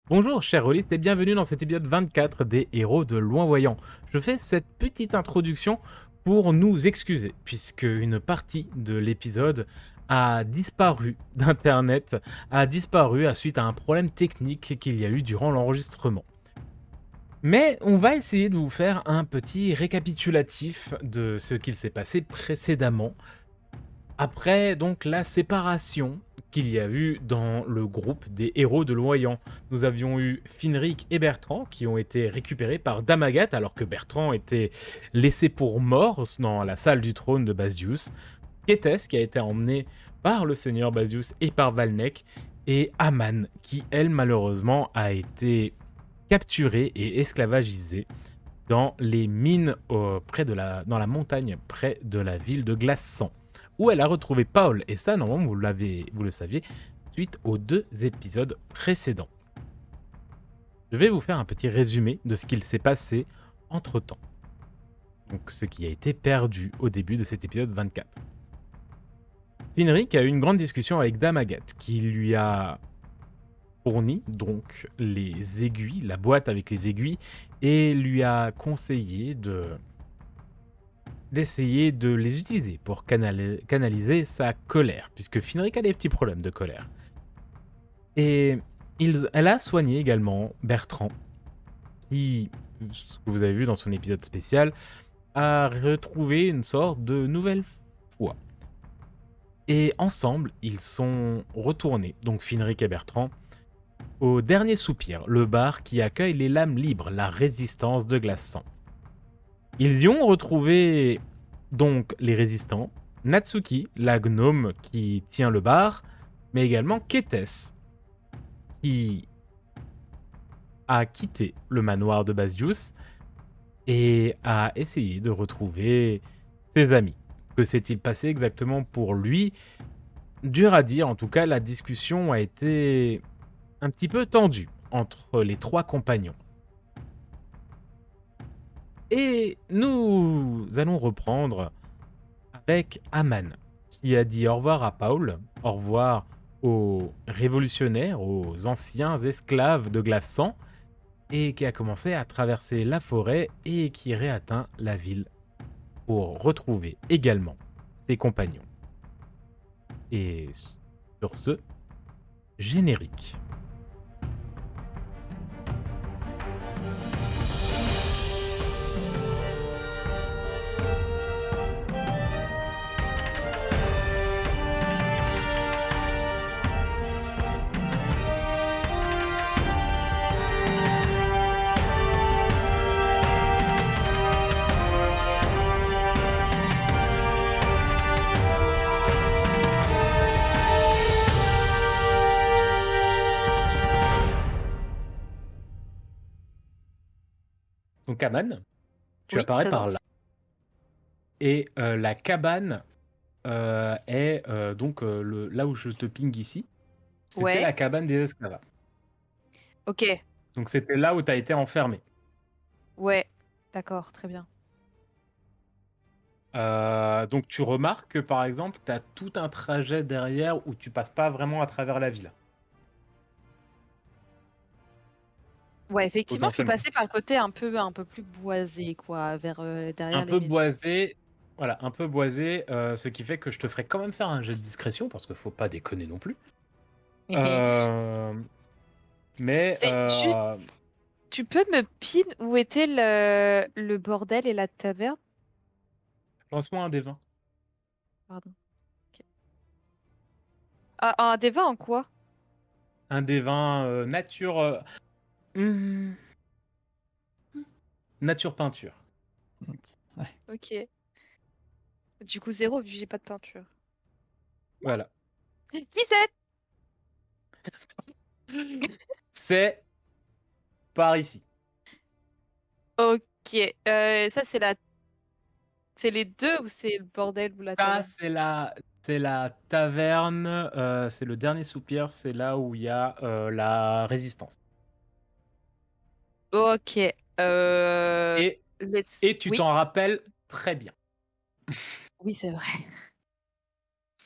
Bonjour chers rôlistes et bienvenue dans cet épisode 24 des Héros de Loin-Voyant. Je fais cette petite introduction pour nous excuser, puisque une partie de l'épisode a disparu d'internet, a disparu à suite à un problème technique qu'il y a eu durant l'enregistrement. Mais on va essayer de vous faire un petit récapitulatif de ce qu'il s'est passé précédemment, après donc la séparation qu'il y a eu dans le groupe des héros de Loyang. Nous avions eu Finric et Bertrand qui ont été récupérés par Damagat alors que Bertrand était laissé pour mort dans la salle du trône de Basdius. Kétès qui a été emmené par le seigneur Basdius et par Valnek, et Aman qui elle malheureusement a été capturée et esclavagisée dans les mines dans la montagne près de la ville de Glaçant, où elle a retrouvé Paul. Et ça, normalement, vous le saviez, suite aux 2 épisodes précédents. Je vais vous faire un petit résumé de ce qu'il s'est passé entre-temps. Donc, ce qui a été perdu au début de cet épisode 24. Finric a eu une grande discussion avec Damagat, qui lui a fourni donc les aiguilles, la boîte avec les aiguilles, et lui a conseillé d'essayer de les utiliser pour canaliser sa colère, puisque Finric a des petits problèmes de colère. Et elle a soigné également Bertrand, qui, ce que vous avez vu dans son épisode spécial, a retrouvé une sorte de nouvelle foi. Et ensemble, ils sont retournés, donc Finric et Bertrand, au Dernier Soupir, le bar qui accueille les lames libres, la résistance de Glaçant. Ils y ont retrouvé donc les résistants, Natsuki, la gnome qui tient le bar, mais également Kétès, qui a quitté le manoir de Basdius et a essayé de retrouver ses amis. Que s'est-il passé exactement pour lui? Dur à dire, en tout cas la discussion a été un petit peu tendue entre les 3 compagnons. Et nous allons reprendre avec Aman, qui a dit au revoir à Paul, au revoir aux révolutionnaires, aux anciens esclaves de Glaçant, et qui a commencé à traverser la forêt et qui réatteint la ville pour retrouver également ses compagnons. Et sur ce, générique. Donc Aman, tu Oui, apparais par là. présente. Et la cabane est donc là où je te ping ici. C'était Ouais, la cabane des esclaves. OK. Donc c'était là où tu as été enfermé. Ouais, d'accord, très bien. Donc tu remarques que par exemple, tu as tout un trajet derrière où tu passes pas vraiment à travers la ville, Ouais, effectivement, je suis potentiellement. passée par le côté un peu plus boisé quoi, vers, Un derrière les peu maisons. boisé, voilà, un peu boisé, ce qui fait que je te ferai quand même faire un jet de discrétion parce qu'il faut pas déconner non plus. Hem, mais C'est juste, tu peux me pin où était le bordel et la taverne? lance-moi un des 20. Pardon, OK. Ah, un des 20 en quoi? Un des 20, nature, mmh, nature peinture. Ouais. OK. Du coup 0 vu que j'ai pas de peinture. Voilà. 17! C'est par ici. OK, ça c'est les 2 ou c'est le bordel ou la Ça, taverne? c'est la taverne, c'est le dernier soupir, c'est là où il y a, la résistance. OK, Et let's et tu oui, t'en rappelles très bien. oui, c'est vrai.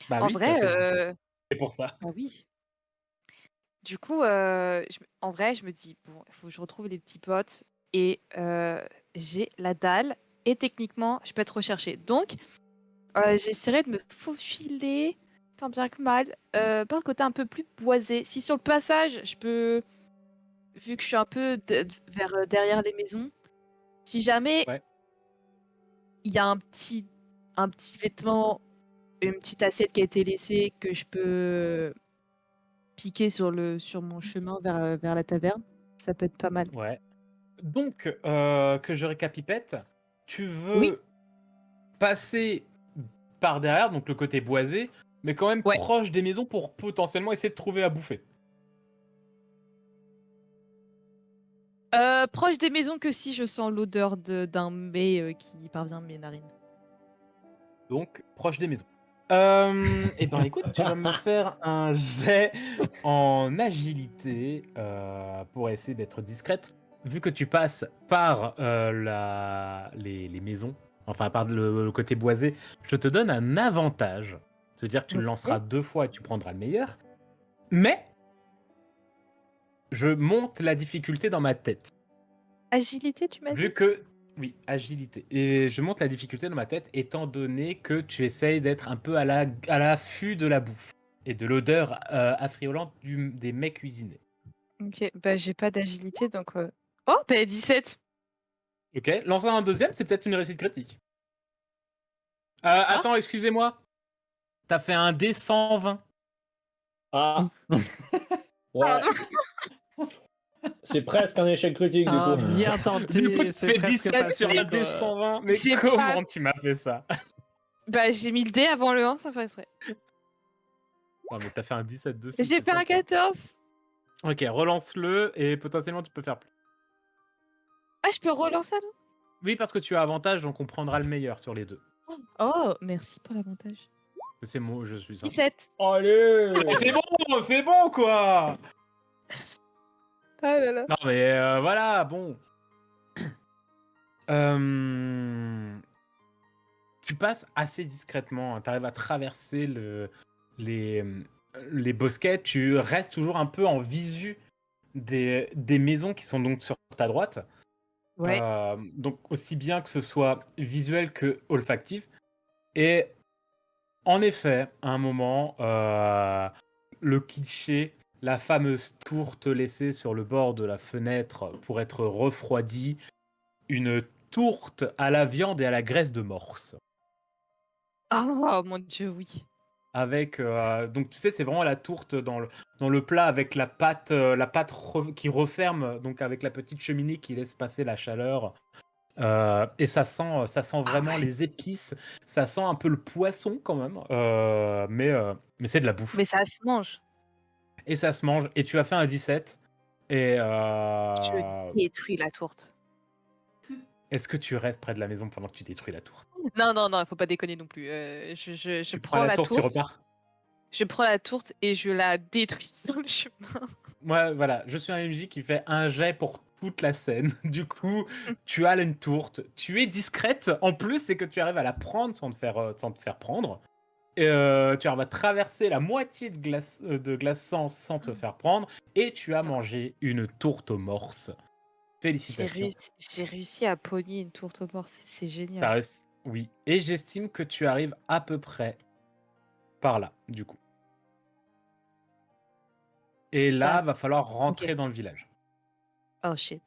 Bah En oui, tu as vrai, fait 17, c'est pour ça. bah oui. Du coup, en vrai, je me dis, bon, il faut que je retrouve les petits potes et j'ai la dalle et techniquement, je peux être recherchée. Donc, j'essaierai de me faufiler, tant bien que mal, par le côté un peu plus boisé. Si sur le passage, je peux, vu que je suis un peu vers derrière les maisons, si jamais Ouais. il y a un petit vêtement, une petite assiette qui a été laissée que je peux piquer sur mon chemin vers la taverne, ça peut être pas mal. Ouais. Donc, que je récapipète, tu Oui. veux passer par derrière, donc le côté boisé, mais quand même Ouais. proche des maisons pour potentiellement essayer de trouver à bouffer. Proche des maisons que si je sens l'odeur d'un mets qui parvient de mes narines. Donc, proche des maisons. Et ben écoute, tu vas me faire un jet en agilité pour essayer d'être discrète. Vu que tu passes par les maisons, enfin par le côté boisé, je te donne un avantage. C'est-à-dire que tu le lanceras Ok. 2 fois et tu prendras le meilleur. Mais je monte la difficulté dans ma tête. Agilité, tu m'as Vu dit? que, oui, agilité. Et je monte la difficulté dans ma tête étant donné que tu essayes d'être un peu à l'affût de la bouffe et de l'odeur affriolante des mets cuisinés. Ok, bah j'ai pas d'agilité donc. Oh, bah 17! Ok, lancer un deuxième, c'est peut-être une réussite critique. Hein? Attends, excusez-moi. T'as fait un D 120. Ah, ouais, Pardon! c'est presque un échec critique du Ah, coup. bien Du coup, tenté, tu c'est fais presque 17 sur passé, un D quoi. 120. Mais J'ai pas. comment tu m'as fait ça? Bah j'ai mis le dé avant le 1, ça fait exprès. Non, mais t'as fait un 17 dessus, J'ai c'est fait ça un le problème. 14! Ok, relance-le et potentiellement tu peux faire plus. Ah, je peux relancer alors? Oui, parce que tu as avantage, donc on prendra le meilleur sur les deux. Oh, merci pour l'avantage. C'est moi, je suis ça. 17! Allez! Mais c'est bon quoi. Ah là là. Non mais voilà, bon. Euh, Tu passes assez discrètement, tu arrives à traverser les, les bosquets, tu restes toujours un peu en visu des maisons qui sont donc sur ta droite. Ouais. Donc aussi bien que ce soit visuel que olfactif. Et en effet, à un moment, le cliché, la fameuse tourte laissée sur le bord de la fenêtre pour être refroidie, une tourte à la viande et à la graisse de morse. Oh mon dieu, oui. Avec donc tu sais, c'est vraiment la tourte dans le plat avec la pâte qui referme, donc avec la petite cheminée qui laisse passer la chaleur. Et ça sent Ah vraiment ouais. les épices, ça sent un peu le poisson quand même, mais c'est de la bouffe. Mais ça se mange. Et ça se mange, et tu as fait un 17. Et Je détruis la tourte. est-ce que tu restes près de la maison pendant que tu détruis la tourte? Non, non, non, faut pas déconner non plus. Je Tu prends prends la la tourte, tu tourte, repars? je prends la tourte et je la détruis sur le chemin. Moi, voilà, je suis un MJ qui fait un jet pour toute la scène. Du coup, tu as une tourte, tu es discrète. En plus, c'est que tu arrives à la prendre sans te faire prendre. Et, tu arrives à traverser la moitié de glace sans te faire prendre. Et tu as mangé une tourte aux morses. Félicitations. J'ai réussi à pogner une tourte au porc, c'est génial. Oui. Et j'estime que tu arrives à peu près par là, du coup. Et Ça, là, va falloir ok. rentrer dans le village. Oh shit.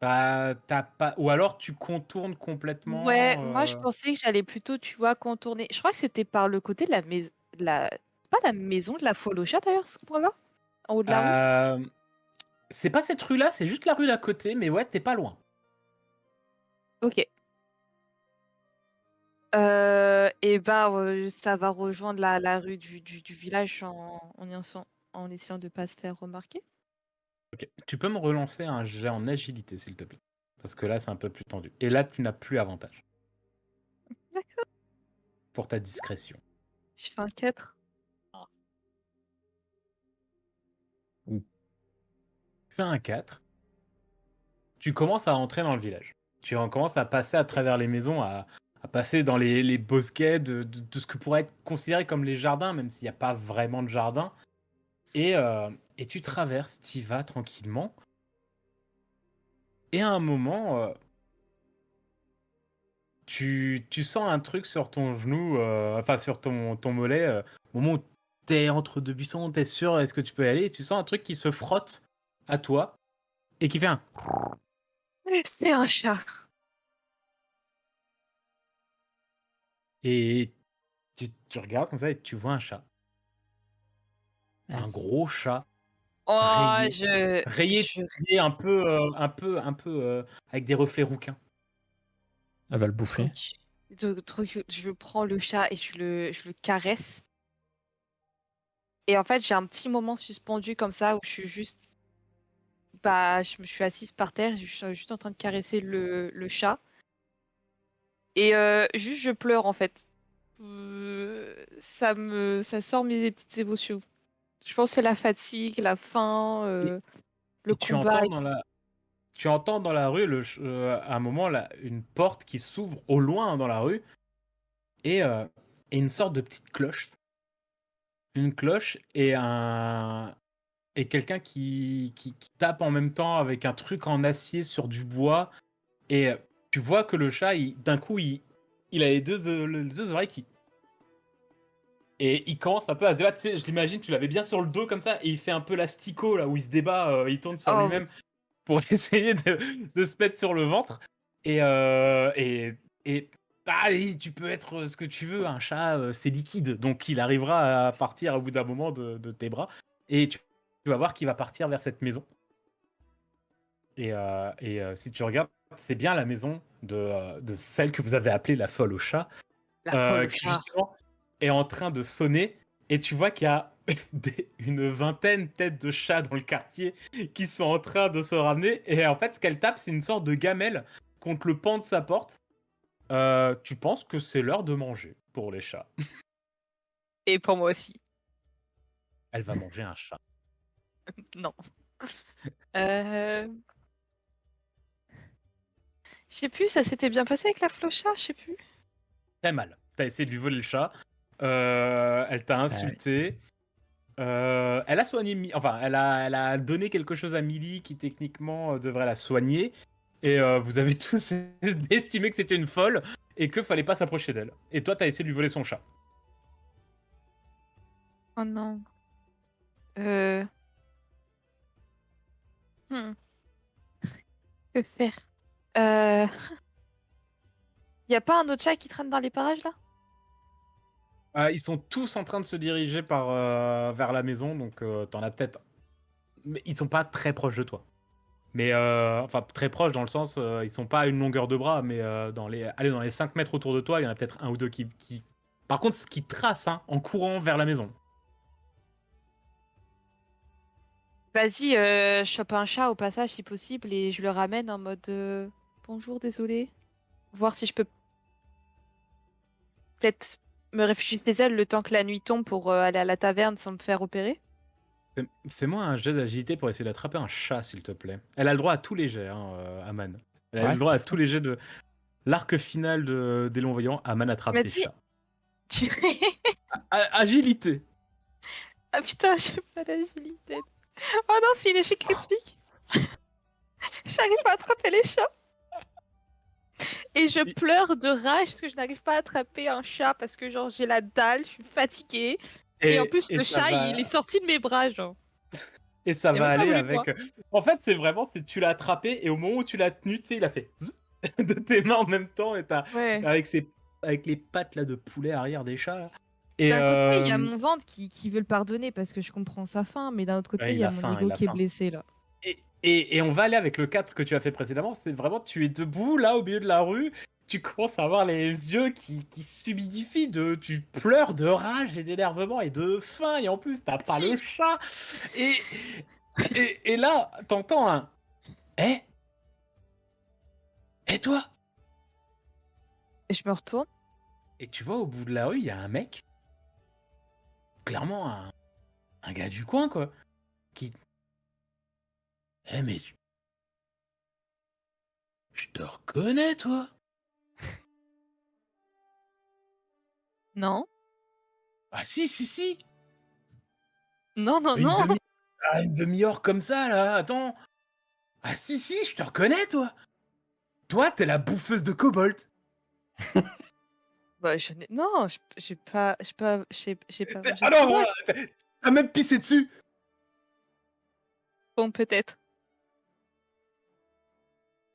Bah, t'as pas... Ou alors tu contournes Ouais, complètement. moi je pensais que j'allais plutôt, tu vois, contourner. Je crois que c'était par le côté de la maison, pas la maison de la Folocha d'ailleurs, ce point-là, en haut de la rue. Euh, C'est pas cette rue-là, c'est juste la rue d'à côté, mais ouais, t'es pas loin. Ok. Et bah, ça va rejoindre la rue du village en essayant de pas se faire remarquer. Ok. Tu peux me relancer un jet en agilité, s'il te plaît. Parce que là, c'est un peu plus tendu. Et là, tu n'as plus avantage D'accord. pour ta discrétion. Je fais un 4. Tu fais un 4. Tu commences à entrer dans le village. Tu commences à passer à travers les maisons, à passer dans les bosquets de ce que pourrait être considéré comme les jardins, même s'il n'y a pas vraiment de jardin. Et tu traverses, t'y vas tranquillement. Et à un moment, tu sens un truc sur ton genou, enfin sur ton mollet, au moment où t'es entre deux buissons, t'es sûr, est-ce que tu peux y aller? Et tu sens un truc qui se frotte à toi et qui fait un... C'est un chat. Et tu regardes comme ça et tu vois un chat. Un gros chat Oh, rayé, rayé, je, rayé avec des reflets rouquins. Elle va le bouffer. truc, truc, je prends le chat et je le caresse. Et en fait, j'ai un petit moment suspendu comme ça où je suis juste, bah, je me suis assise par terre, je suis juste en train de caresser le chat. Et juste, je pleure en fait. Ça sort mes petites émotions. Je pense que c'est la fatigue, la faim, Et, le et tu combat. entends tu entends dans la rue, à un moment, là, une porte qui s'ouvre au loin dans la rue et, et une sorte de petite cloche. Une cloche et quelqu'un qui tape en même temps avec un truc en acier sur du bois. Et tu vois que le chat, d'un coup, il a les deux oreilles qui... Et il commence un peu à se débattre. Tu sais, je l'imagine, tu l'avais bien sur le dos comme ça, et il fait un peu l'asticot, là, où il se débat, il tourne sur Oh, lui-même pour essayer de se mettre sur le ventre. Et, bah, allez, tu peux être ce que tu veux, un chat, c'est liquide. Donc il arrivera à partir au bout d'un moment de tes bras. Et tu vas voir qu'il va partir vers cette maison. Et si tu regardes, c'est bien la maison de celle que vous avez appelée la folle au chat, la folle au qui chat. justement est en train de sonner. Et tu vois qu'il y a une vingtaine peut-être de chats dans le quartier qui sont en train de se ramener. Et en fait, ce qu'elle tape, c'est une sorte de gamelle contre le pan de sa porte. Tu penses que c'est l'heure de manger pour les chats. Et pour moi aussi. Elle va manger un chat. Non. Euh... Je sais plus, ça s'était bien passé avec la flocha, je sais plus. Très mal. T'as essayé de lui voler le chat. Elle t'a Ouais. insulté. Elle a soigné, enfin, elle a donné quelque chose à Millie qui techniquement devrait la soigner. Et vous avez tous estimé que c'était une folle et que fallait pas s'approcher d'elle. Et toi, t'as essayé de lui voler son chat. Oh non. Euh... hmm, Que faire? Euh... Y a pas un autre chat qui traîne dans les parages là? Ils sont tous en train de se diriger vers la maison, donc t'en as peut-être. Mais ils sont pas très proches de toi. Mais enfin, très proches dans le sens, ils sont pas à une longueur de bras, mais allez, dans les 5 mètres autour de toi, il y en a peut-être un ou deux qui... Par contre, qui tracent hein, en courant vers la maison. Vas-y, je chope un chat au passage si possible et je le ramène en mode bonjour, désolé. Voir si je peux peut-être me réfugier chez elle le temps que la nuit tombe pour aller à la taverne sans me faire opérer. Fais-moi un jet d'agilité pour essayer d'attraper un chat, s'il te plaît. Elle a le droit à tous les jets, hein, Aman. Elle a Ouais, le c'est droit pas à faux. tous les jets de l'arc final des longs voyants. Aman Tu attrape m'as des dit... chats. Tu... Agilité. Ah putain, j'ai pas l'agilité. Oh non, c'est une échec critique. J'arrive pas à attraper les chats. Et je pleure de rage parce que je n'arrive pas à attraper un chat parce que genre j'ai la dalle, je suis fatiguée. Et en plus, Et le ça chat, il est va. sorti de mes bras, genre. Et ça Il a va même pas aller voulu de moi. avec. En fait, c'est vraiment, c'est tu l'as attrapé et au moment où tu l'as tenu, tu sais, il a fait zut de tes mains en même temps et Ouais. avec avec les pattes là de poulet arrière des chats. Là. Et D'un côté, il y a mon ventre qui veut le pardonner parce que je comprends sa faim, mais d'un autre côté, ouais, il y il a a mon faim, ego il a qui est faim. blessé, là. Et on va aller avec le 4 que tu as fait précédemment. C'est vraiment, tu es debout là au milieu de la rue. Tu commences à avoir les yeux qui s'humidifient. Tu pleures de rage et d'énervement et de faim. Et en plus, t'as pas le Si. chat. Et, et là, t'entends un Eh Et toi Et je me retourne. Et tu vois, au bout de la rue, il y a un mec, clairement un gars du coin, quoi, qui... Mais je te reconnais, toi. Non. Ah si, si, si. Non, non, Une non. demi... Ah, une demi-heure comme ça, là, attends. Ah si, je te reconnais, toi. Toi, t'es la bouffeuse de Cobalt. Bah, non, j'ai pas mangé Ah de non, cobalt. t'as même pissé dessus. Bon, peut-être.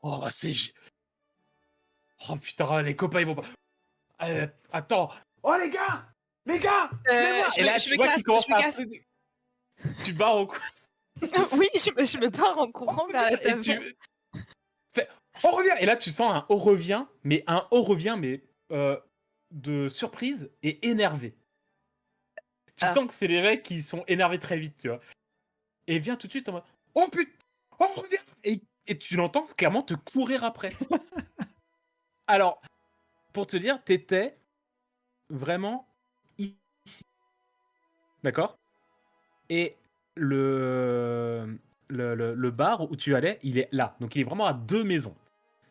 Oh, Oh putain, les copains, ils vont pas... Attends. Oh, les gars, venez voir. Et là, Je tu me vois casse, qu'il commence je me à... casse. Tu barres au coin. Oui, je me pars en courant vers la Et taverne. tu fais... On revient. Et là, tu sens un « on revient », mais de surprise et énervé. Tu Ah. sens que c'est les mecs qui sont énervés très vite, tu vois. Et vient tout de suite en mode « Oh putain, on revient !» Et tu l'entends clairement te courir après. Alors, pour te dire, t'étais vraiment ici. D'accord? Et le bar où tu allais, il est là. Donc il est vraiment à 2 maisons.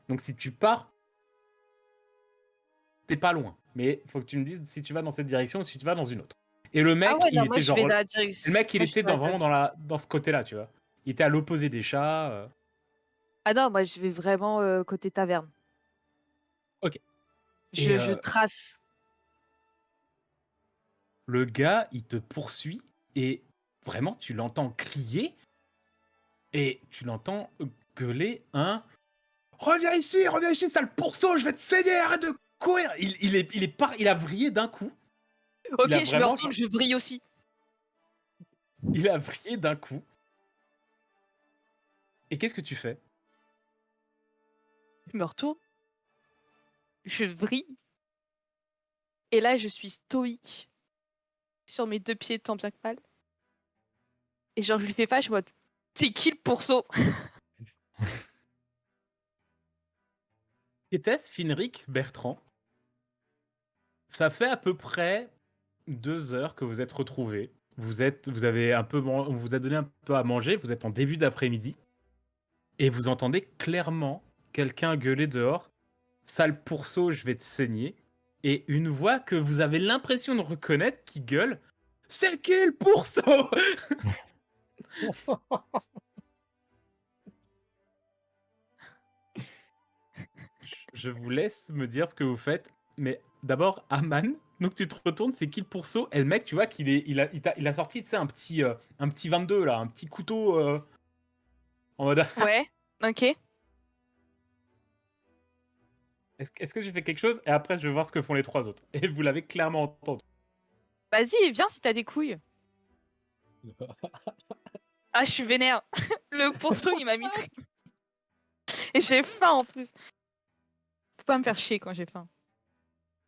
Donc si tu pars, t'es pas loin. Mais faut que tu me dises si tu vas dans cette direction ou si tu vas dans une autre. Et le Ah mec, ouais, il non, moi était je vais genre... dans la Le direction. mec, il Moi je était vais dans la vraiment direction. dans ce côté-là, tu vois. Il était à l'opposé des chats. Ah non, moi je vais vraiment côté taverne. Ok. Et Je trace. le gars, il te poursuit et vraiment, tu l'entends crier et tu l'entends gueuler un reviens ici, sale pourceau, je vais te saigner, arrête de courir. Il a vrillé d'un coup. Il Ok, a je me vraiment, retourne, je vrille aussi. il a vrillé d'un coup. Et qu'est-ce que tu fais? Je me retourne, je vrille. Et là, je suis stoïque sur mes 2 pieds tant bien que mal. Et genre, je lui fais face, je suis en mode c'est qui le pourceau? Était-ce Finric Bertrand? Ça fait à peu près 2 heures que vous êtes retrouvés. Vous avez un peu, on vous a donné un peu à manger. Vous êtes en début d'après-midi et vous entendez clairement quelqu'un gueuler dehors. Sale pourceau, je vais te saigner. Et une voix que vous avez l'impression de reconnaître qui gueule. C'est qui le pourceau? Je vous laisse me dire ce que vous faites. Mais d'abord, Aman. Donc tu te retournes, c'est qui le pourceau? Et le mec, tu vois il a sorti, tu sais, un petit 22 là, un petit couteau en mode. Ouais, ok. Est-ce que j'ai fait quelque chose? Et après, je vais voir ce que font les 3 autres. Et vous l'avez clairement entendu. Vas-y, viens si t'as des couilles. Ah, je suis vénère. Le pourceau, il m'a mis. Et j'ai faim en plus. Faut pas me faire chier quand j'ai faim.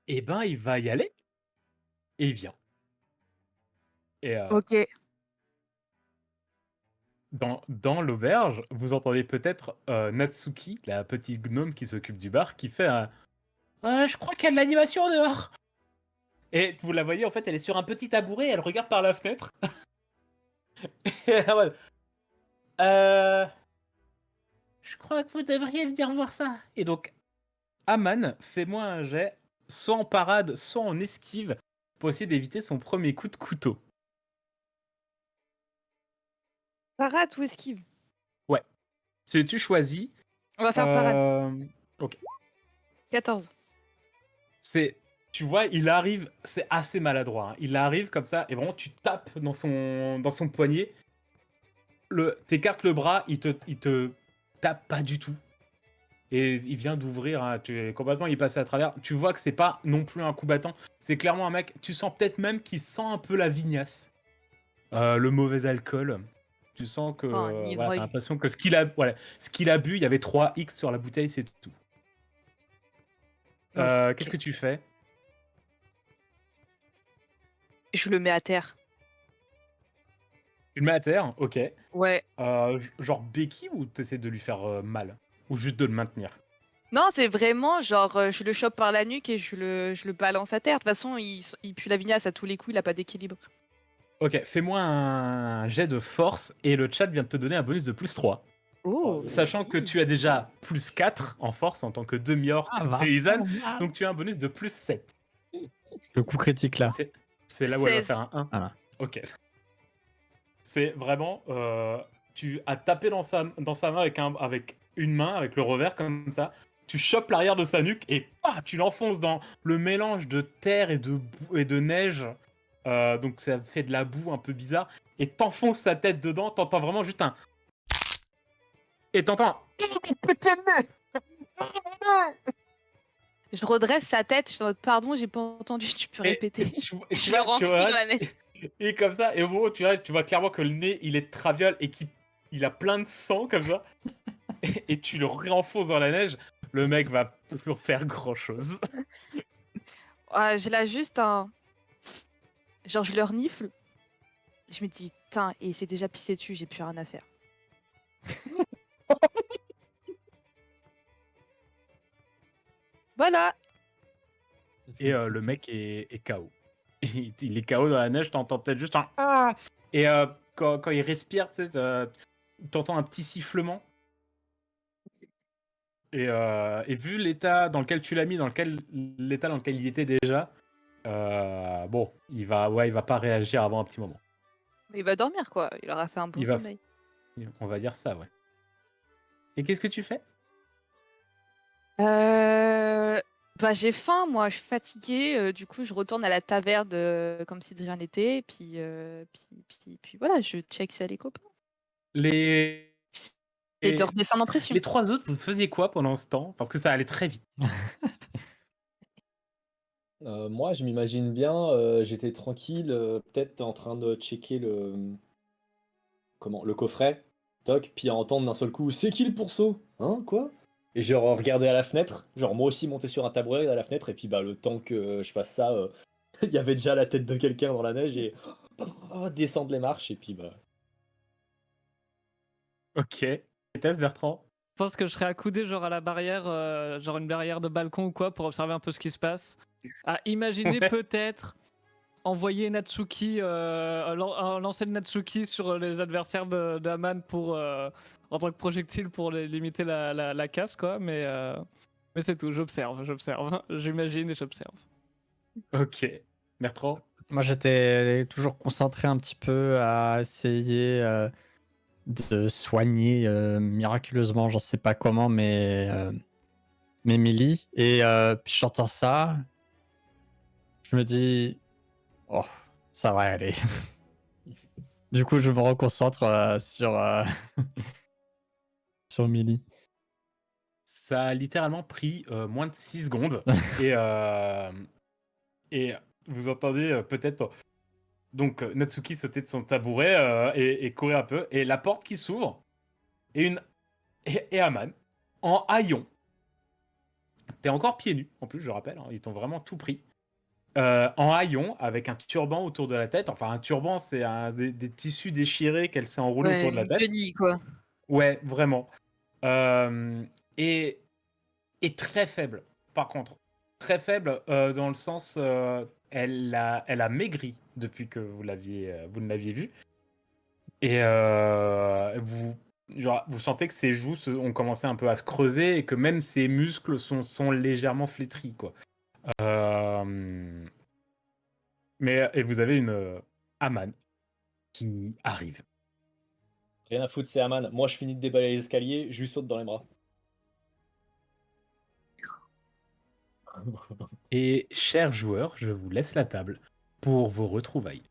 Eh ben, il va y aller. Et il vient. Et Ok. dans l'auberge, vous entendez peut-être Natsuki, la petite gnome qui s'occupe du bar, qui fait un je crois qu'il y a de l'animation dehors. Et vous la voyez, en fait, elle est sur un petit tabouret, elle regarde par la fenêtre. Et elle est en mode, je crois que vous devriez venir voir ça. Et donc, Aman, fais-moi un jet, soit en parade, soit en esquive, pour essayer d'éviter son premier coup de couteau. Parade ou esquive? Ouais. Si tu choisis. On va faire parade. Ok. 14. Tu vois, il arrive, c'est assez maladroit. Hein. Il arrive comme ça, et vraiment, tu tapes dans son poignet. T'écartes le bras, il te tape pas du tout. Et il vient d'ouvrir, hein, complètement, il est passé à travers. Tu vois que c'est pas non plus un coup battant. C'est clairement un mec, tu sens peut-être même qu'il sent un peu la vignasse. Le mauvais alcool. Tu sens que, Oh, un voilà, ivrogne. t'as l'impression que ce qu'il a bu, il y avait 3 X sur la bouteille, c'est tout. Ok. Qu'est-ce que tu fais? Je le mets à terre. Tu le mets à terre, ok. Ouais. Genre Becky ou t'essaies de lui faire mal? Ou juste de le maintenir? Non, c'est vraiment genre, je le chope par la nuque et je le balance à terre. De toute façon, il pue la vignasse à tous les coups, il a pas d'équilibre. Ok, fais-moi un jet de force et le chat vient de te donner un bonus de +3. Oh, Sachant que tu as déjà +4 en force en tant que demi-orc paysanne, donc tu as un bonus de +7. Le coup critique là. C'est là où elle va 16. faire un 1. Voilà. Ok. C'est vraiment, tu as tapé dans sa main avec une main, avec le revers comme ça. Tu chopes l'arrière de sa nuque et tu l'enfonces dans le mélange de terre et de boue et de neige. Donc ça fait de la boue un peu bizarre. Et t'enfonces sa tête dedans. T'entends vraiment juste un. Et t'entends. Je redresse sa tête, je suis en mode pardon, j'ai pas entendu, tu peux répéter. Je le renfonce dans la neige. Et comme ça, et au moment où tu vois clairement que le nez il est traviole et qu'il a plein de sang comme ça. Et tu le réenfonces dans la neige. Le mec va plus faire grand chose. J'ai là juste un. Genre, je le renifle. Je me dis, putain, et c'est déjà pissé dessus, j'ai plus rien à faire. Voilà. Et le mec est KO. Il est KO dans la neige, t'entends peut-être juste un ah. Et quand il respire, tu sais, t'entends un petit sifflement. Et vu l'état dans lequel tu l'as mis, l'état dans lequel il était déjà, bon, il va pas réagir avant un petit moment. Mais il va dormir, quoi. Il aura fait un bon sommeil. On va dire ça, ouais. Et qu'est-ce que tu fais? J'ai faim, moi, je suis fatiguée. Du coup, je retourne à la taverne comme si de rien n'était. Puis voilà, je check s'il y a les copains. Et de redescendre en pression. Les 3 autres, vous faisiez quoi pendant ce temps? Parce que ça allait très vite. Moi, je m'imagine bien, j'étais tranquille, peut-être en train de checker le coffret, toc, puis à entendre d'un seul coup: «C'est qui le pourceau? Hein? Quoi?» Et genre regarder à la fenêtre, genre moi aussi monter sur un tabouret à la fenêtre et puis le temps que je fasse ça, il y avait déjà la tête de quelqu'un dans la neige et descendre les marches et puis Ok. Et Tess, Bertrand? Je pense que je serais accoudé genre à la barrière, genre une barrière de balcon ou quoi, pour observer un peu ce qui se passe. À imaginer peut-être envoyer Natsuki, lancer le Natsuki sur les adversaires de Haman pour, en tant que projectile pour limiter la casse, quoi. Mais c'est tout, j'observe. J'imagine et j'observe. Ok. Bertrand? Moi, j'étais toujours concentré un petit peu à essayer de soigner miraculeusement, j'en sais pas comment, mais Millie. Et puis j'entends ça, je me dis, oh, ça va aller. Du coup, je me reconcentre sur Millie. Ça a littéralement pris moins de 6 secondes. et vous entendez peut-être donc Natsuki sauter de son tabouret et courir un peu. Et la porte qui s'ouvre. Et Haman, en haillons. T'es encore pieds nus, en plus, je rappelle. Ils t'ont vraiment tout pris. En haillons, avec un turban autour de la tête. Enfin, un turban, c'est des tissus déchirés qu'elle s'est enroulé autour de la tête. Guenille, quoi. Ouais, vraiment. Et très faible, par contre. Très faible dans le sens... elle a maigri depuis que vous ne l'aviez vue. Et vous sentez que ses joues ont commencé un peu à se creuser et que même ses muscles sont légèrement flétris, quoi. Et vous avez une Haman qui arrive. rien à foutre, c'est Haman. Moi, je finis de déballer les escaliers, je lui saute dans les bras. Et chers joueurs, je vous laisse la table pour vos retrouvailles.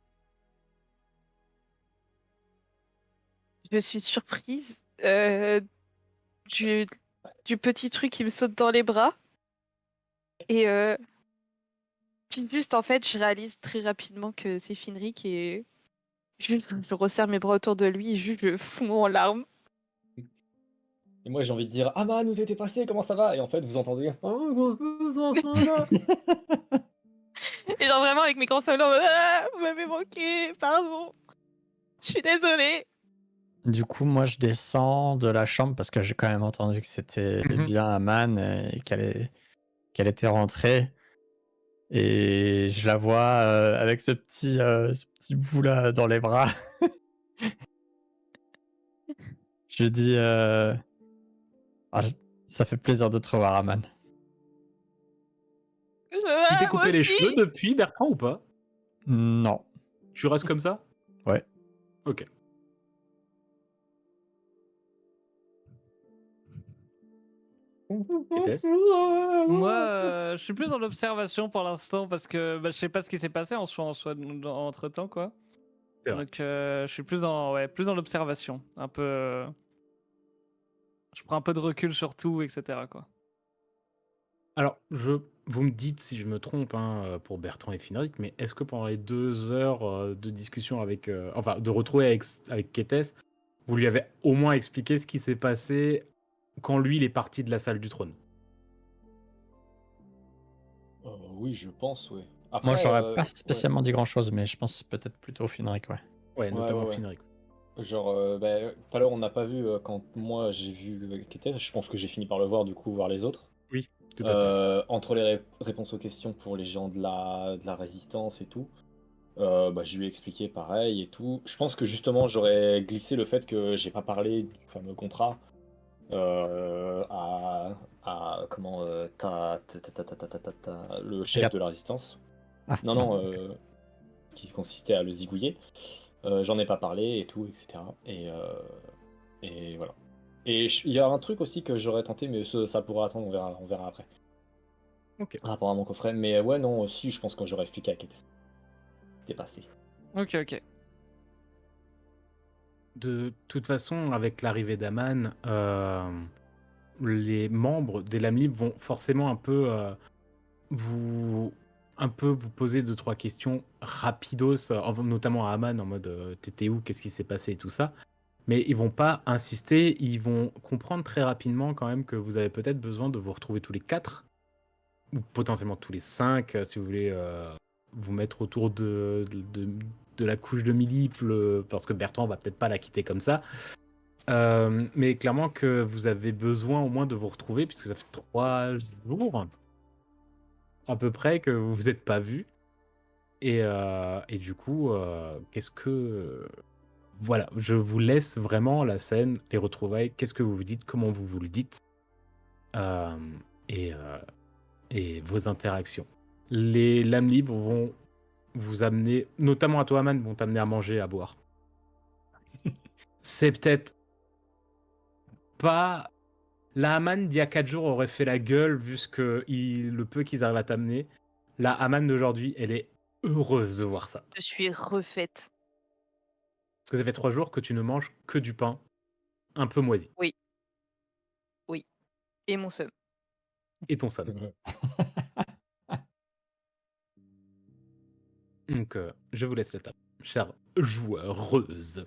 Je suis surprise du petit truc qui me saute dans les bras. Et puis juste, en fait, je réalise très rapidement que c'est Finric et je resserre mes bras autour de lui et je fous en larmes. Et moi, j'ai envie de dire: «Haman, où t'étais passé? Comment ça va?» Et en fait, vous entendez: Et genre vraiment avec mes grands sols, vous m'avez manqué, pardon. Je suis désolée. Du coup, moi, je descends de la chambre parce que j'ai quand même entendu que c'était bien Haman et qu'elle était rentrée. Et je la vois avec ce petit bout là dans les bras. Je dis ça fait plaisir de te revoir, Haman. Tu t'es coupé les cheveux depuis, Bertrand, ou pas? Non. Tu restes comme ça? Ouais. Ok. Était-ce Moi, je suis plus dans l'observation pour l'instant parce que je sais pas ce qui s'est passé en soi entre temps quoi. C'est vrai. Donc je suis plus dans l'observation, un peu. Je prends un peu de recul sur tout, etc. quoi. Alors, vous me dites si je me trompe hein, pour Bertrand et Finric, mais est-ce que pendant les 2 heures de discussion avec, enfin, de retrouver avec Kétès, vous lui avez au moins expliqué ce qui s'est passé quand lui il est parti de la salle du trône? Oui, je pense, ouais. Moi, Après, j'aurais pas ouais. spécialement dit grand-chose, mais je pense peut-être plutôt Finric, ouais. Ouais, Ouais, notamment ouais, ouais. Finric. Genre, tout à l'heure, on n'a pas vu quand moi j'ai vu Kétès. Je pense que j'ai fini par le voir, du coup, voir les autres. Oui, tout à fait. Entre les réponses aux questions pour les gens de la résistance et tout, je lui ai expliqué pareil et tout. Je pense que justement, j'aurais glissé le fait que j'ai pas parlé du fameux contrat à comment le chef de Agathe. la résistance. Ah, Non, non. non, qui consistait à le zigouiller. J'en ai pas parlé et tout, etc. Et voilà. Et il y a un truc aussi que j'aurais tenté, mais ça pourra attendre, on verra après. Ok. Par rapport à mon coffret. Mais ouais, non, si, je pense que j'aurais expliqué à quel c'était passé. Ok, ok. De toute façon, avec l'arrivée d'Aman, les membres des Lamlib vont forcément vous vous poser 2-3 questions rapidos, notamment à Aman en mode t'étais où, qu'est-ce qui s'est passé et tout ça. Mais ils vont pas insister, ils vont comprendre très rapidement quand même que vous avez peut-être besoin de vous retrouver tous les 4, ou potentiellement tous les 5, si vous voulez vous mettre autour de la couche de Milip, parce que Bertrand va peut-être pas la quitter comme ça. Mais clairement que vous avez besoin au moins de vous retrouver, puisque ça fait 3 jours à peu près que vous vous êtes pas vus. Et du coup, qu'est-ce que... Voilà, je vous laisse vraiment la scène, les retrouvailles, qu'est-ce que vous vous dites, comment vous le dites, euh, et, euh, et vos interactions. Les lames libres vont vous amener, notamment à toi, Aman, vont t'amener à manger, à boire. C'est peut-être pas... La Aman d'il y a 4 jours aurait fait la gueule vu le peu qu'ils arrivent à t'amener. La Aman d'aujourd'hui, elle est heureuse de voir ça. Je suis refaite. Parce que ça fait 3 jours que tu ne manges que du pain un peu moisi. Oui. Et mon seum. Et ton son. Donc, je vous laisse la table, chère joueureuse.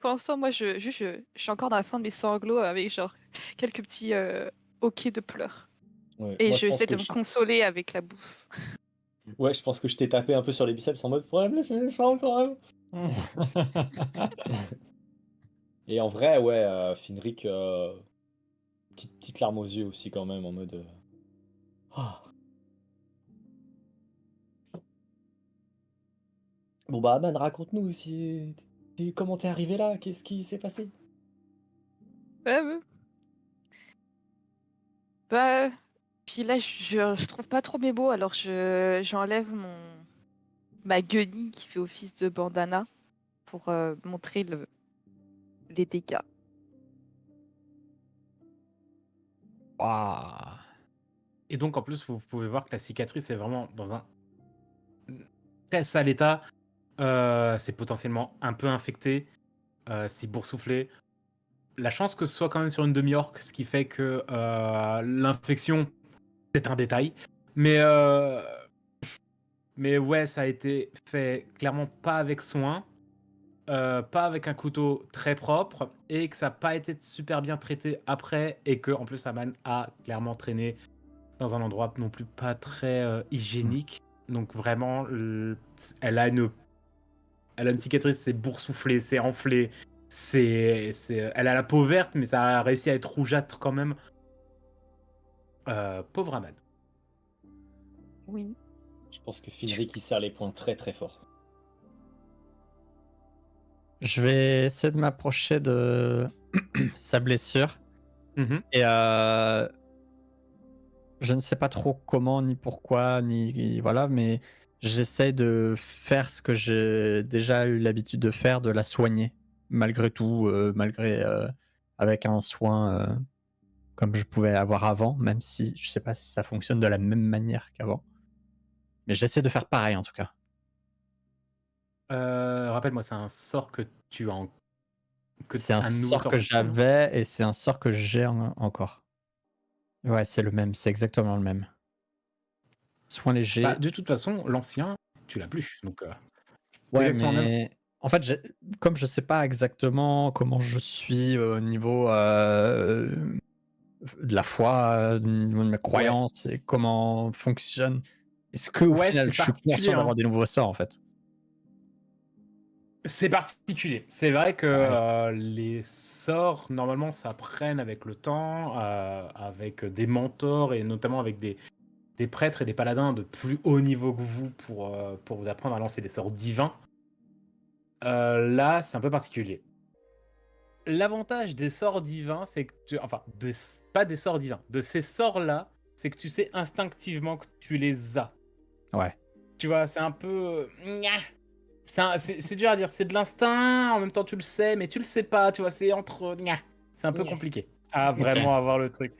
Pour l'instant, moi, je suis encore dans la fin de mes sanglots avec genre quelques petits hoquets de pleurs. Ouais, Et moi, je pense j'essaie que de me consoler avec la bouffe. ouais, je pense que je t'ai tapé un peu sur les biceps en mode ouais, mais c'est fort, quand même. Et en vrai, ouais, Finric, petite larme aux yeux aussi quand même en mode. Ah. Bon bah Aman, raconte-nous comment t'es arrivé là, qu'est-ce qui s'est passé? Ouais, ouais. Bah, puis là, je trouve pas trop mes mots, alors j'enlève ma guenille qui fait office de bandana pour montrer les dégâts. Waouh. Et donc, en plus, vous pouvez voir que la cicatrice est vraiment dans un très sale état. C'est potentiellement un peu infecté. C'est boursouflé. La chance que ce soit quand même sur une demi-orque, ce qui fait que l'infection, c'est un détail. Mais ouais, ça a été fait clairement pas avec soin, pas avec un couteau très propre, et que ça n'a pas été super bien traité après, et que en plus Aman a clairement traîné dans un endroit non plus pas très hygiénique. Donc vraiment, elle a une cicatrice, c'est boursouflé, c'est enflé, elle a la peau verte, mais ça a réussi à être rougeâtre quand même. Pauvre Aman. Oui. Je pense que Finric il serre les poings très très fort. Je vais essayer de m'approcher de sa blessure. Mhm. Et je ne sais pas trop comment, ni pourquoi, ni voilà, mais j'essaie de faire ce que j'ai déjà eu l'habitude de faire, de la soigner, malgré tout, malgré avec un soin comme je pouvais avoir avant, même si je sais pas si ça fonctionne de la même manière qu'avant. Mais j'essaie de faire pareil en tout cas. Rappelle-moi, c'est un sort que tu as C'est un un nouveau sort sort que que tu fais, non? j'avais et c'est un sort que j'ai encore. Ouais, c'est le même, c'est exactement le même. Soin Bah, léger. de toute façon, l'ancien, tu l'as plus. Donc, Ouais, exactement le même. mais en fait, comme je sais pas exactement comment je suis au niveau de la foi, au niveau de mes Ouais. croyances et comment fonctionne, est-ce que au Ouais, final c'est je suis particulier, conscient hein. d'avoir des nouveaux sorts en fait? C'est particulier. C'est vrai que Ouais. les sorts, normalement, s'apprennent avec le temps, avec des mentors et notamment avec des prêtres et des paladins de plus haut niveau que vous pour vous apprendre à lancer des sorts divins. Là, c'est un peu particulier. L'avantage des sorts divins, c'est que enfin, pas des sorts divins, de ces sorts-là, c'est que tu sais instinctivement que tu les as. Ouais. Tu vois, c'est un peu. Gna. C'est dur à dire, c'est de l'instinct, en même temps tu le sais, mais tu le sais pas, tu vois, c'est entre. Gna. C'est un peu Gna. compliqué à Ok. vraiment avoir le truc.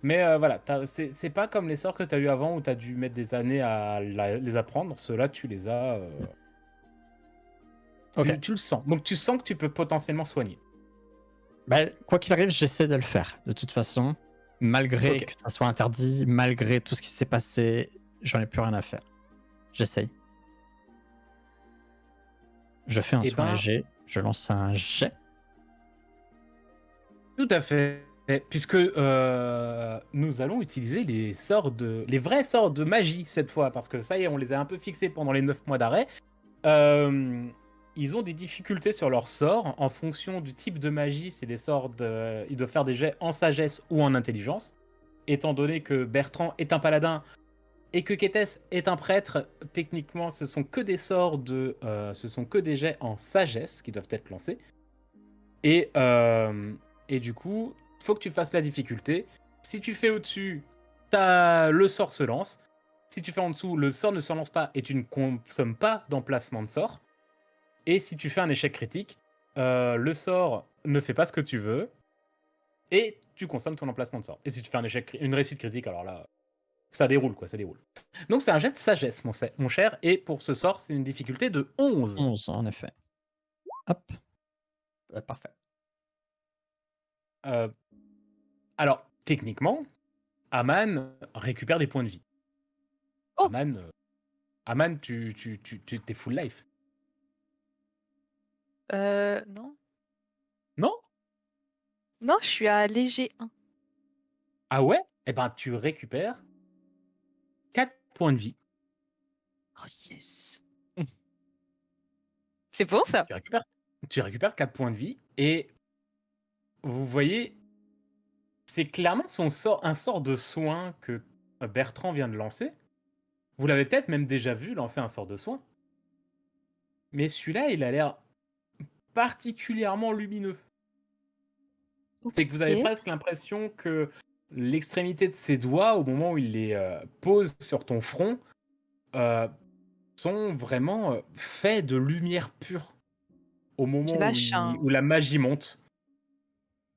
Mais voilà, c'est pas comme les sorts que tu as eu avant où tu as dû mettre des années à les apprendre. Ceux-là, tu les as. Ok. Tu le sens. Donc tu sens que tu peux potentiellement soigner. Bah, quoi qu'il arrive, j'essaie de le faire de toute façon, malgré Ok. que ça soit interdit, malgré tout ce qui s'est passé, j'en ai plus rien à faire. J'essaye. Je fais un Eh soin ben, léger, je lance un jet. tout à fait. Puisque nous allons utiliser les vrais sorts de magie cette fois, parce que ça y est, on les a un peu fixés pendant les 9 mois d'arrêt. Ils ont des difficultés sur leurs sorts en fonction du type de magie. C'est des sorts ils doivent faire des jets en sagesse ou en intelligence. Étant donné que Bertrand est un paladin et que Kétès est un prêtre, techniquement, ce sont que des sorts ce sont que des jets en sagesse qui doivent être lancés. Et, euh, et du coup, il faut que tu fasses la difficulté. Si tu fais au-dessus, le sort se lance. Si tu fais en dessous, le sort ne se lance pas et tu ne consommes pas d'emplacement de sort. Et si tu fais un échec critique, le sort ne fait pas ce que tu veux et tu consommes ton emplacement de sort. Et si tu fais une réussite critique, alors là, ça déroule, quoi, ça déroule. Donc c'est un jet de sagesse, mon cher, et pour ce sort, c'est une difficulté de 11. 11 en effet. Hop. Parfait. Euh, alors, techniquement, Aman récupère des points de vie. Oh. Aman, t'es full life. Non. Non? Non, je suis à léger 1. Ah ouais? Eh ben, tu récupères 4 points de vie. Oh yes. C'est bon ça? Tu récupères 4 points de vie et vous voyez, c'est clairement un sort de soin que Bertrand vient de lancer. Vous l'avez peut-être même déjà vu lancer un sort de soin. Mais celui-là, il a l'air particulièrement lumineux. C'est que vous avez Ok. presque l'impression que l'extrémité de ses doigts, au moment où il les pose sur ton front, euh, sont vraiment faits de lumière pure. Au Je moment lâche un. où la magie monte.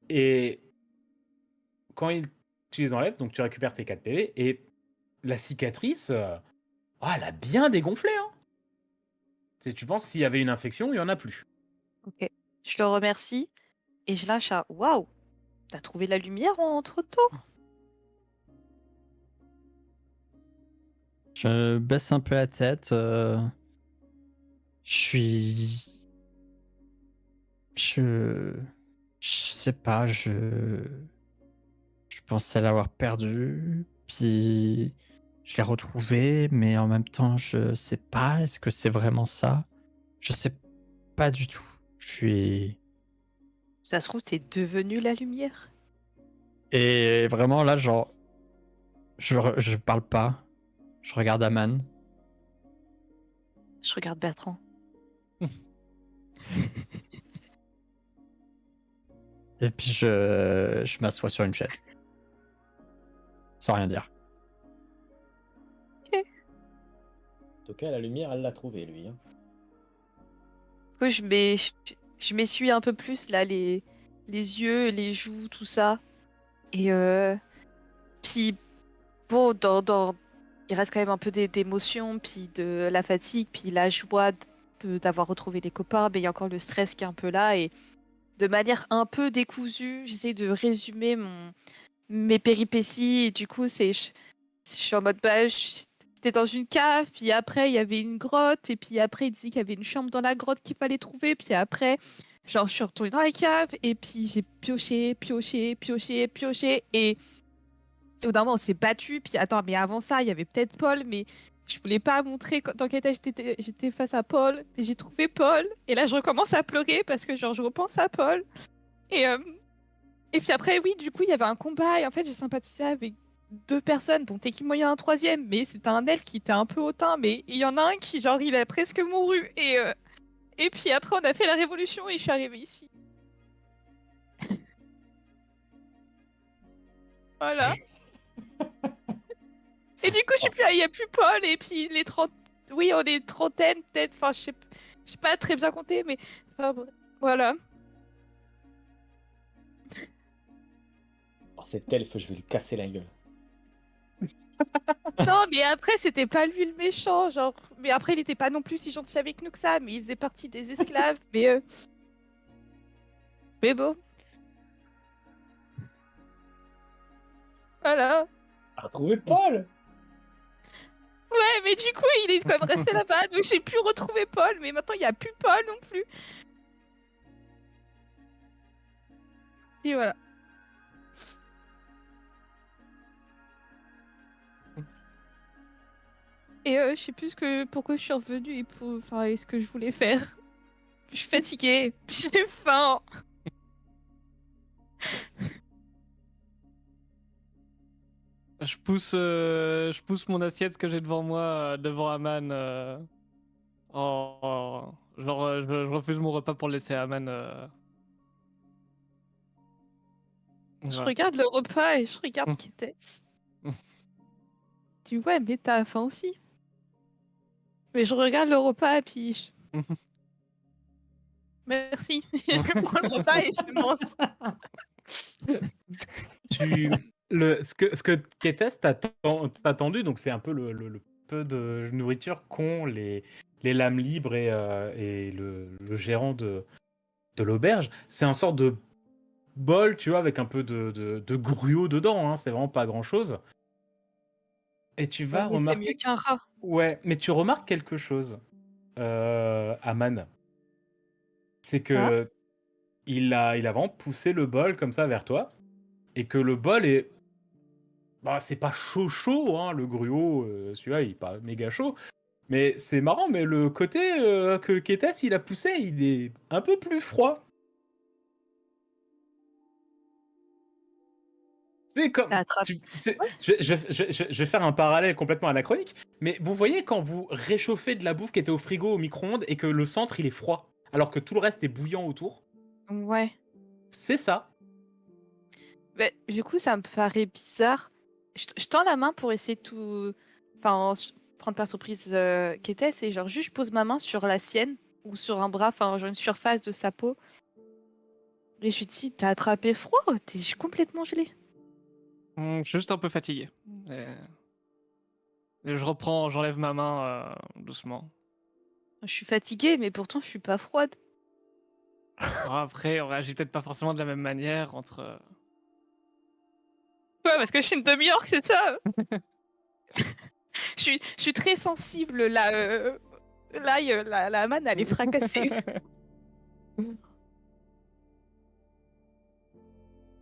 Et quand tu les enlèves, donc tu récupères tes 4 PV, et la cicatrice, elle a bien dégonflé. Hein. Tu penses s'il y avait une infection, il n'y en a plus. Ok. Je le remercie et je lâche un. Waouh! T'as trouvé la lumière entre temps? Je baisse un peu la tête. Je suis. Je. Je sais pas, Je pensais l'avoir perdu. Puis. Je l'ai retrouvé, mais en même temps, je sais pas. Est-ce que c'est vraiment ça? Je sais pas du tout. Je suis. Ça se trouve, t'es devenu la lumière. Et vraiment, là, genre. Je parle pas. Je regarde Aman. Je regarde Bertrand. Et puis je m'assois sur une chaise. Sans rien dire. En tout cas, la lumière, elle l'a trouvé, lui. Hein. Du coup, je m'essuie un peu plus là les yeux, les joues, tout ça. Et puis, bon, il reste quand même un peu d'émotion, puis de la fatigue, puis la joie d'avoir retrouvé des copains, mais il y a encore le stress qui est un peu là. Et de manière un peu décousue, j'essaie de résumer mes péripéties. Et du coup, je suis en mode, bah, j'étais dans une cave, puis après, il y avait une grotte, et puis après, il disait qu'il y avait une chambre dans la grotte qu'il fallait trouver, puis après, genre, je suis retournée dans la cave, et puis j'ai pioché, pioché, pioché, pioché, et au bout d'un moment, on s'est battu, puis attends, mais avant ça, il y avait peut-être Paul, mais je voulais pas montrer dans quel état j'étais face à Paul, et j'ai trouvé Paul, et là, je recommence à pleurer, parce que genre, je repense à Paul, et, euh, et puis après, oui, du coup, il y avait un combat, et en fait, j'ai sympathisé avec deux personnes. Bon, techniquement, il y a un troisième, mais c'était un elfe qui était un peu hautain, mais il y en a un qui, genre, il a presque mouru. Et puis après, on a fait la révolution et je suis arrivée ici. Voilà. Et du coup, Oh, il y a plus Paul, et puis les 30... Oui, on est trentaine, peut-être. Enfin, je sais pas très bien compter, mais... Enfin, bref. Voilà. cet elfe, je vais lui casser la gueule. Non, mais après, c'était pas lui le méchant, genre... Mais après, il était pas non plus si gentil avec nous que ça, mais il faisait partie des esclaves, mais... Mais bon, voilà. Ah, trouvé Paul. Ouais, mais du coup, il est quand même resté là-bas, donc j'ai pu retrouver Paul, mais maintenant, il n'y a plus Paul non plus. Et voilà. Et je sais plus pourquoi je suis revenue et ce que je voulais faire. Je suis fatiguée, j'ai faim. Je pousse mon assiette que j'ai devant moi, devant Aman. Genre, je refuse mon repas pour le laisser à Aman. Je Voilà. regarde le repas et je regarde Kétess. Tu dis, ouais, mais t'as faim aussi. Mais je regarde le repas et puis... Merci. Je prends le repas et je mange. Ce que Ketes t'a tendu, donc c'est un peu le peu de nourriture qu'ont les lames libres et le gérant de l'auberge. C'est un sort de bol, tu vois, avec un peu de gruau dedans, hein, c'est vraiment pas grand-chose. Et tu Ouais, vas mais c'est mieux remarquer... qu'un rat. Ouais, mais tu remarques quelque chose, Aman. C'est Ah, que il a vraiment poussé le bol comme ça vers toi, et que le bol est... Bah, c'est pas chaud chaud, hein, le gruau, celui-là, il est pas méga chaud. Mais c'est marrant, mais le côté que Ketas, il a poussé, il est un peu plus froid. C'est comme... la attrape. Ouais. Je vais faire un parallèle complètement anachronique, mais vous voyez quand vous réchauffez de la bouffe qui était au frigo, au micro-ondes, et que le centre, il est froid, alors que tout le reste est bouillant autour? Ouais. C'est ça. Mais du coup, ça me paraît bizarre. Je tends la main pour essayer de tout. Enfin, prendre par surprise Kétess et genre juste je pose ma main sur la sienne ou sur un bras, enfin, genre une surface de sa peau. Et je lui dis, t'as attrapé froid? Je suis complètement gelée. Je suis juste un peu fatigué. Et j'enlève ma main doucement. Je suis fatiguée, mais pourtant je suis pas froide. Bon, après, on réagit peut-être pas forcément de la même manière entre. Ouais, parce que je suis une demi-orque, c'est ça? Je suis très sensible là. Là, la manne, elle est fracassée.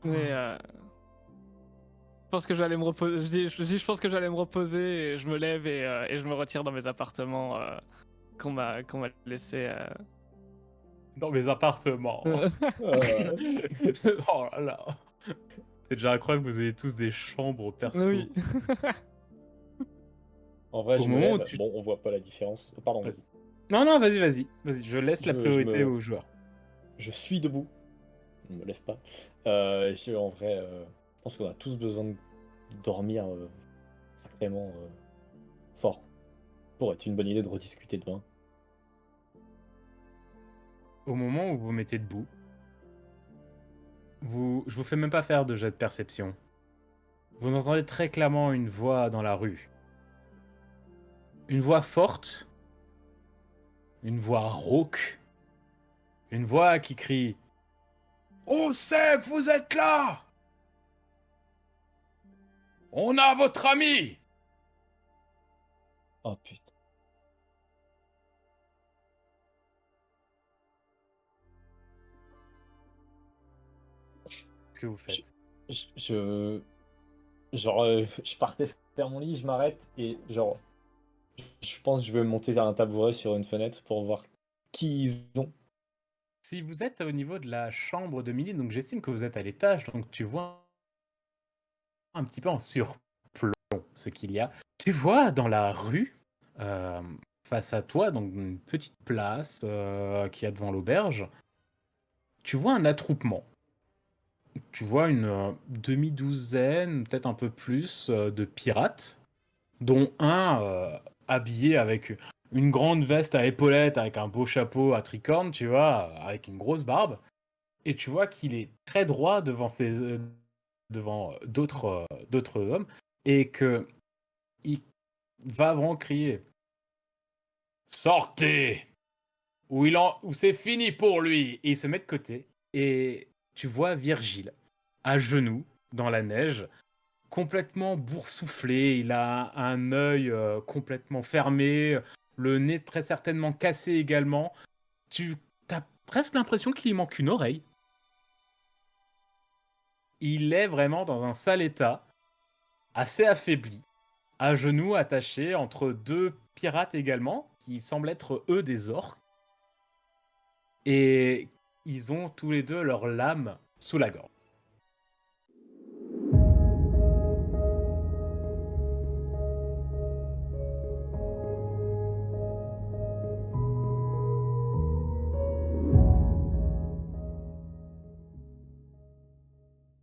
Mais je pense que je vais aller me reposer. Je pense que j'allais me reposer et je me lève et je me retire dans mes appartements qu'on m'a laissé. Dans mes appartements. Euh, Oh là là. C'est déjà incroyable que vous ayez tous des chambres perso. Oui. En vrai, Au je me moment où lève. tu... Bon, on voit pas la différence. Pardon, Ouais. vas-y. Non, non, vas-y. Je laisse la Je priorité me... aux joueurs. je suis debout. Je me lève pas. En vrai, je pense qu'on a tous besoin de dormir sacrément fort. Pourrait être une bonne idée de rediscuter demain. Au moment où vous vous mettez debout, Je vous fais même pas faire de jet de perception. Vous entendez très clairement une voix dans la rue. Une voix forte, une voix rauque, une voix qui crie « On sait que vous êtes là! On a votre ami !» Oh putain. Qu'est-ce que vous faites? Je partais faire mon lit, je m'arrête et genre, je pense que je vais monter à un tabouret sur une fenêtre pour voir qui ils ont. Si vous êtes au niveau de la chambre de Millie, donc j'estime que vous êtes à l'étage, donc tu vois un petit peu en surplomb ce qu'il y a. Tu vois dans la rue, euh, face à toi, donc une petite place qu'il y a devant l'auberge, tu vois un attroupement. Tu vois une demi-douzaine, peut-être un peu plus, de pirates, dont un habillé avec une grande veste à épaulettes, avec un beau chapeau à tricorne, tu vois, avec une grosse barbe. Et tu vois qu'il est très droit devant d'autres hommes, et que il va vraiment crier Sortez, ou c'est fini pour lui. Et il se met de côté, et tu vois Virgile à genoux dans la neige, complètement boursouflé. Il a un œil complètement fermé, le nez très certainement cassé également. Tu as presque l'impression qu'il lui manque une oreille. Il est vraiment dans un sale état, assez affaibli, à genoux, attaché entre deux pirates également, qui semblent être eux des orques. Et ils ont tous les deux leur lame sous la gorge.